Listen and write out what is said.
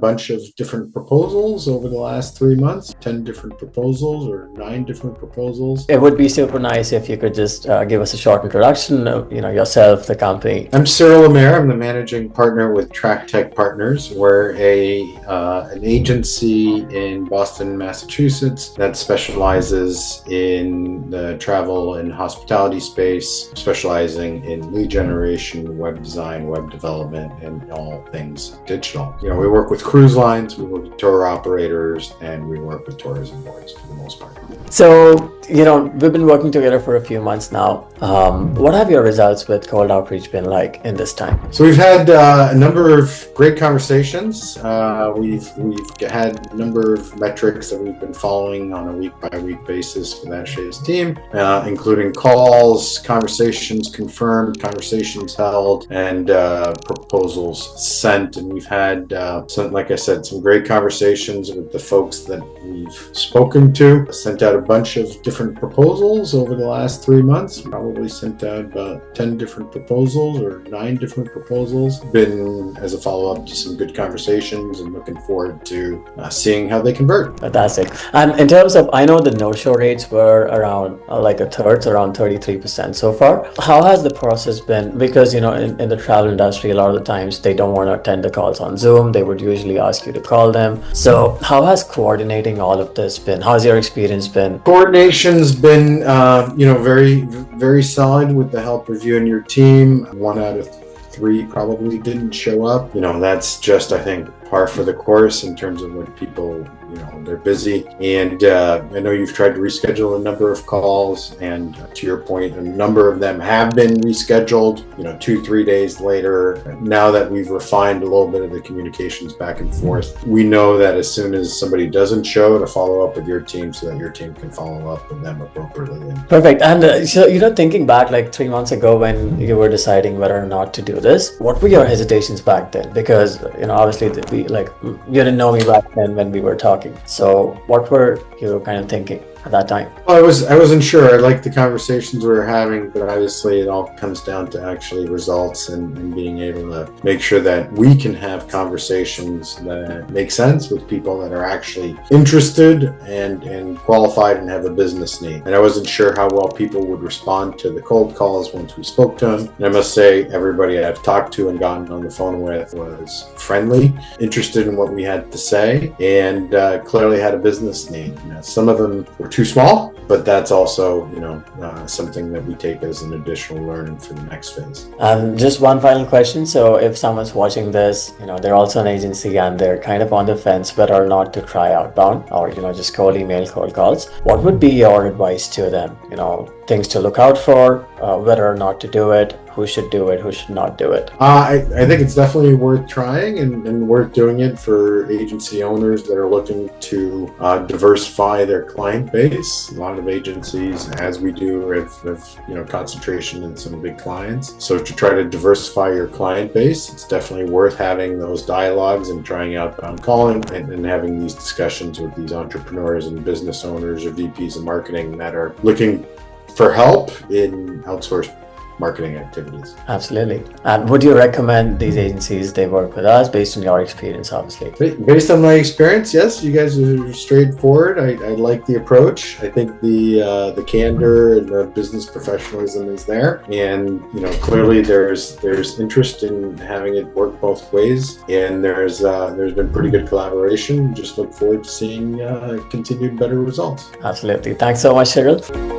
bunch of different proposals over the last 3 months, 10 different proposals or 9 different proposals. It would be super nice if you could just give us a short introduction of yourself, the company. I'm Cyril Lemaire. I'm the managing partner with TrakTek Partners. We're an agency in Boston, Massachusetts that specializes in the travel and hospitality space, specializing in lead generation, web design, web development, and all things digital. We work with cruise lines, we work with tour operators, and we work with tourism boards for the most part. So, we've been working together for a few months now. What have your results with cold outreach been like in this time? So we've had a number of great conversations. We've had a number of metrics that we've been following on a week-by-week basis for that Shay's team, including calls, conversations confirmed, conversations held, and proposals sent. And we've had, like I said, some great conversations with the folks that we've spoken to. Sent out a bunch of different proposals over the last 3 months. Probably sent out about 10 different proposals or 9 different proposals. Been as a follow-up to some good conversations and looking forward to seeing how they convert. Fantastic. And in terms of, I know the no-show rates were around like a third, so around 33% so far. How has the process been? Because, in the travel industry, a lot of the times they don't want to attend the calls on Zoom. They would usually ask you to call them. So how has coordinating all of this been? How's your experience been? Coordination's been, very, very solid with the help of you and your team. 1 out of 3 probably didn't show up. That's just, I think, par for the course in terms of when people, they're busy. And I know you've tried to reschedule a number of calls, and to your point, a number of them have been rescheduled, 2-3 days later. Now that we've refined a little bit of the communications back and forth, we know that as soon as somebody doesn't show, to follow up with your team so that your team can follow up with them appropriately. Perfect. And so, thinking back like 3 months ago when you were deciding whether or not to do this, what were your hesitations back then? Because, obviously you didn't know me back then when we were talking. So what were you kind of thinking at that time? Well, I wasn't sure. I liked the conversations we were having, but obviously it all comes down to actually results and being able to make sure that we can have conversations that make sense with people that are actually interested and qualified and have a business need. And I wasn't sure how well people would respond to the cold calls once we spoke to them. And I must say, everybody I've talked to and gotten on the phone with was friendly, interested in what we had to say, and clearly had a business need. Some of them were too small, but that's also, something that we take as an additional learning for the next phase. Just one final question. So if someone's watching this, they're also an agency and they're kind of on the fence whether or not to try outbound or, just cold email, cold calls, what would be your advice to them? Things to look out for, whether or not to do it, who should do it, who should not do it? I think it's definitely worth trying and worth doing it for agency owners that are looking to diversify their client base. A lot of agencies, as we do, have concentration in some big clients. So to try to diversify your client base, it's definitely worth having those dialogues and trying outbound calling and having these discussions with these entrepreneurs and business owners or VPs of marketing that are looking for help in outsourced marketing activities. Absolutely. And would you recommend these agencies they work with us based on your experience, obviously? Based on my experience, yes, you guys are straightforward. I like the approach. I think the candor and the business professionalism is there. And, clearly there's interest in having it work both ways. And there's been pretty good collaboration. Just look forward to seeing continued better results. Absolutely. Thanks so much, Cyril.